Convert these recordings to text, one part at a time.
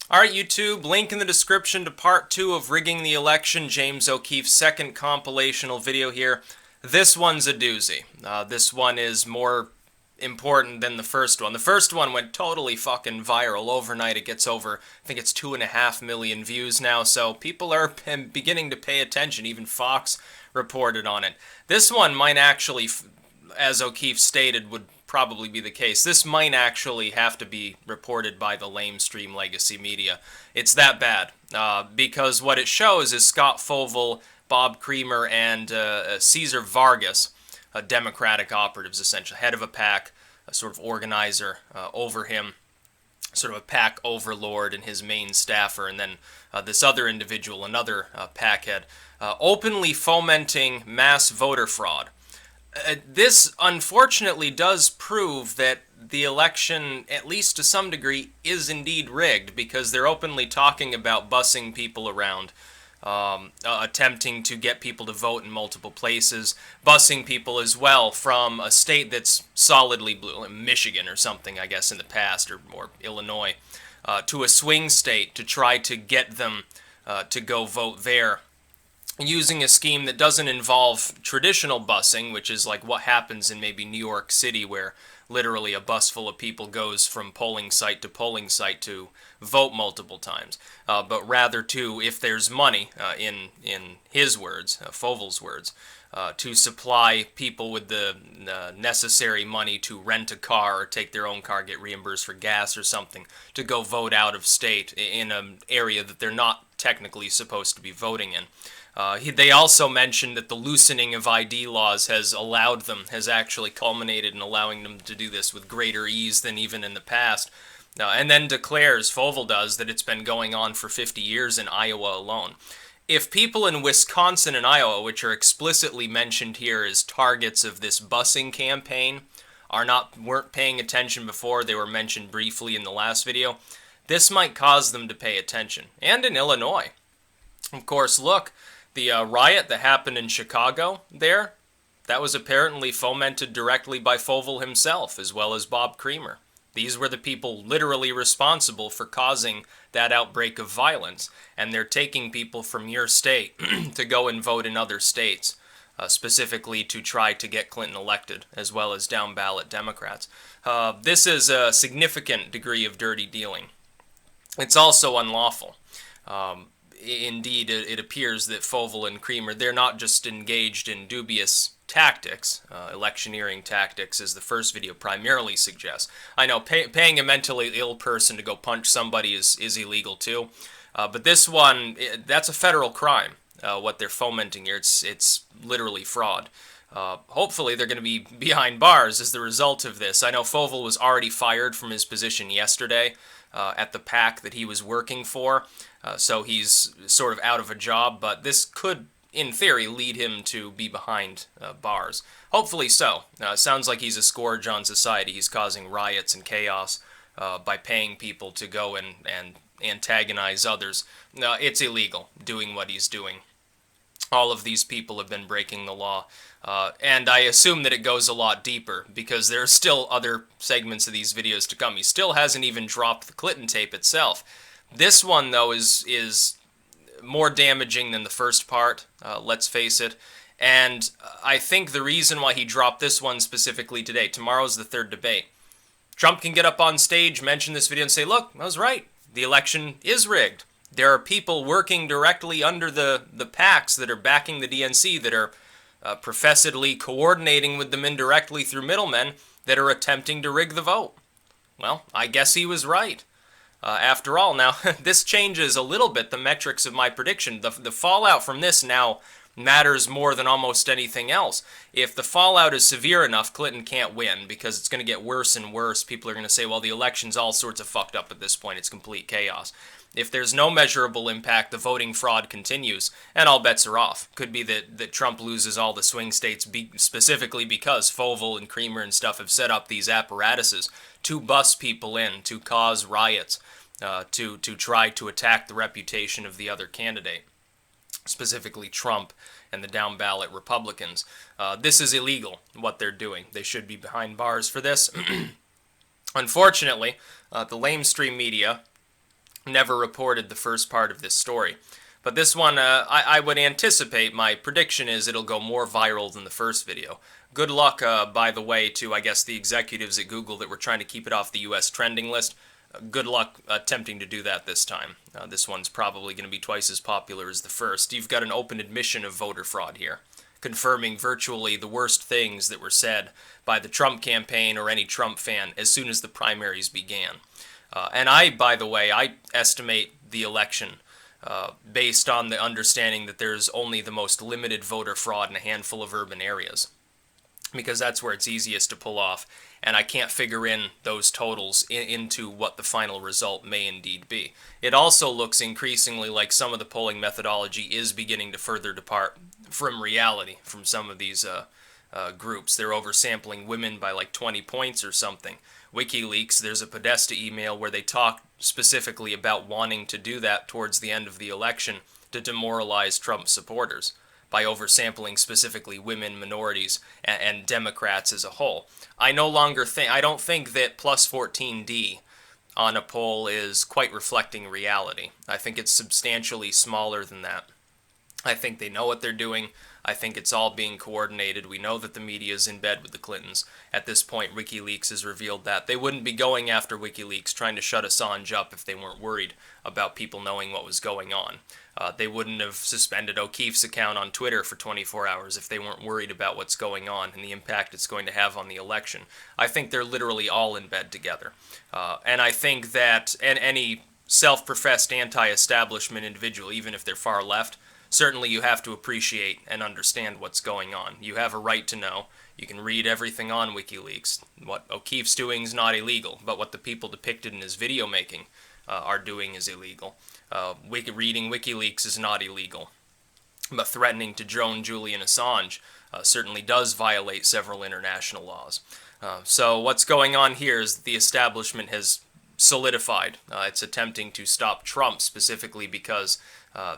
Alright, YouTube, link in the description to part 2 of Rigging the Election, James O'Keefe's second compilational video here. This one's a doozy. This one is more important than the first one. The first one went totally fucking viral overnight. It gets over, I think it's 2.5 million views now, so people are beginning to pay attention. Even Fox reported on it. This one might actually, as O'Keefe stated, would probably be the case. This might actually have to be reported by the lamestream legacy media. It's that bad. Because what it shows is Scott Fovel, Bob Creamer, and Cesar Vargas, Democratic operatives, essentially, head of a pack, a sort of organizer over him, sort of a pack overlord and his main staffer, and then this other individual, another pack head, openly fomenting mass voter fraud. This, unfortunately, does prove that the election, at least to some degree, is indeed rigged, because they're openly talking about bussing people around, attempting to get people to vote in multiple places, bussing people as well from a state that's solidly blue, Michigan or something, I guess, in the past, or Illinois, to a swing state to try to get them to go vote there, using a scheme that doesn't involve traditional busing, which is like what happens in maybe New York City, where literally a bus full of people goes from polling site to vote multiple times, but rather to, if there's money, in his words, Fovel's words, to supply people with the necessary money to rent a car or take their own car, get reimbursed for gas or something, to go vote out of state in an area that they're not technically supposed to be voting in. They also mentioned that the loosening of ID laws has actually culminated in allowing them to do this with greater ease than even in the past. And then declares, Fovel does, that it's been going on for 50 years in Iowa alone. If people in Wisconsin and Iowa, which are explicitly mentioned here as targets of this busing campaign, weren't paying attention before, they were mentioned briefly in the last video, this might cause them to pay attention. And in Illinois. Of course, look, the riot that happened in Chicago there, that was apparently fomented directly by Fovel himself, as well as Bob Creamer. These were the people literally responsible for causing that outbreak of violence, and they're taking people from your state to go and vote in other states, specifically to try to get Clinton elected, as well as down-ballot Democrats. This is a significant degree of dirty dealing. It's also unlawful. Indeed, it appears that Fovel and Creamer, they're not just engaged in dubious tactics, electioneering tactics, as the first video primarily suggests. I know paying a mentally ill person to go punch somebody is illegal too, but this one, that's a federal crime, what they're fomenting here. It's literally fraud. Hopefully they're going to be behind bars as the result of this. I know Fovel was already fired from his position yesterday at the PAC that he was working for, so he's sort of out of a job, but this could, in theory, lead him to be behind bars. Hopefully so. Sounds like he's a scourge on society. He's causing riots and chaos by paying people to go and antagonize others. It's illegal doing what he's doing. All of these people have been breaking the law, and I assume that it goes a lot deeper, because there are still other segments of these videos to come. He still hasn't even dropped the Clinton tape itself. This one, though, is more damaging than the first part, let's face it, and I think the reason why he dropped this one specifically today, tomorrow's the third debate, Trump can get up on stage, mention this video, and say, look, I was right, the election is rigged. There are people working directly under the PACs that are backing the DNC, that are professedly coordinating with them indirectly through middlemen, that are attempting to rig the vote. Well, I guess he was right. After all, now, this changes a little bit the metrics of my prediction. The fallout from this now matters more than almost anything else. If the fallout is severe enough, Clinton can't win, because it's going to get worse and worse. People are going to say, well, the election's all sorts of fucked up at this point. It's complete chaos. If there's no measurable impact, the voting fraud continues, and all bets are off. Could be that Trump loses all the swing states specifically because Fovel and Creamer and stuff have set up these apparatuses to bus people in, to cause riots, to try to attack the reputation of the other candidate, specifically Trump and the down-ballot Republicans. This is illegal, what they're doing. They should be behind bars for this. Unfortunately, the lamestream media never reported the first part of this story. But this one, I would anticipate, my prediction is it'll go more viral than the first video. Good luck, by the way, to, I guess, the executives at Google that were trying to keep it off the US trending list. Good luck attempting to do that this time. This one's probably going to be twice as popular as the first. You've got an open admission of voter fraud here, confirming virtually the worst things that were said by the Trump campaign or any Trump fan as soon as the primaries began. And by the way, I estimate the election based on the understanding that there's only the most limited voter fraud in a handful of urban areas, because that's where it's easiest to pull off, and I can't figure in those totals into what the final result may indeed be. It also looks increasingly like some of the polling methodology is beginning to further depart from reality from some of these groups. They're oversampling women by like 20 points or something. WikiLeaks, there's a Podesta email where they talk specifically about wanting to do that towards the end of the election to demoralize Trump supporters by oversampling specifically women, minorities, and Democrats as a whole. I don't think that plus 14D on a poll is quite reflecting reality. I think it's substantially smaller than that. I think they know what they're doing. I think it's all being coordinated. We know that the media is in bed with the Clintons. At this point, WikiLeaks has revealed that. They wouldn't be going after WikiLeaks, trying to shut Assange up if they weren't worried about people knowing what was going on. They wouldn't have suspended O'Keefe's account on Twitter for 24 hours if they weren't worried about what's going on and the impact it's going to have on the election. I think they're literally all in bed together. And I think that any self-professed anti-establishment individual, even if they're far left, certainly you have to appreciate and understand what's going on. You have a right to know. You can read everything on WikiLeaks. What O'Keefe's doing is not illegal, but what the people depicted in his video making are doing is illegal. Reading WikiLeaks is not illegal, but threatening to drone Julian Assange certainly does violate several international laws. So what's going on here is that the establishment has solidified. It's attempting to stop Trump specifically because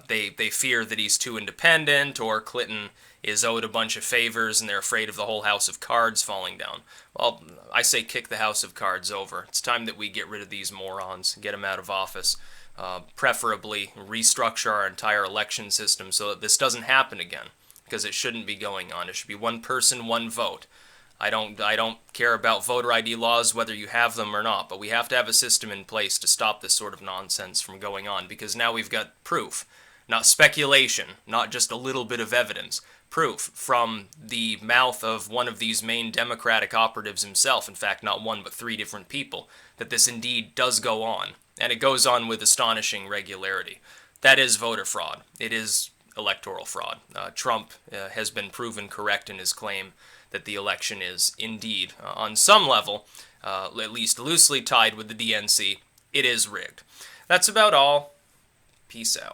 they fear that he's too independent, or Clinton is owed a bunch of favors and they're afraid of the whole house of cards falling down. Well, I say kick the house of cards over. It's time that we get rid of these morons, get them out of office. Preferably restructure our entire election system so that this doesn't happen again, because it shouldn't be going on. It should be one person, one vote. I don't care about voter ID laws, whether you have them or not, but we have to have a system in place to stop this sort of nonsense from going on, because now we've got proof, not speculation, not just a little bit of evidence, proof from the mouth of one of these main Democratic operatives himself, in fact not one but 3 different people, that this indeed does go on, and it goes on with astonishing regularity. That is voter fraud. It is electoral fraud. Trump has been proven correct in his claim that the election is indeed, on some level, at least loosely tied with the DNC. It is rigged. That's about all. Peace out.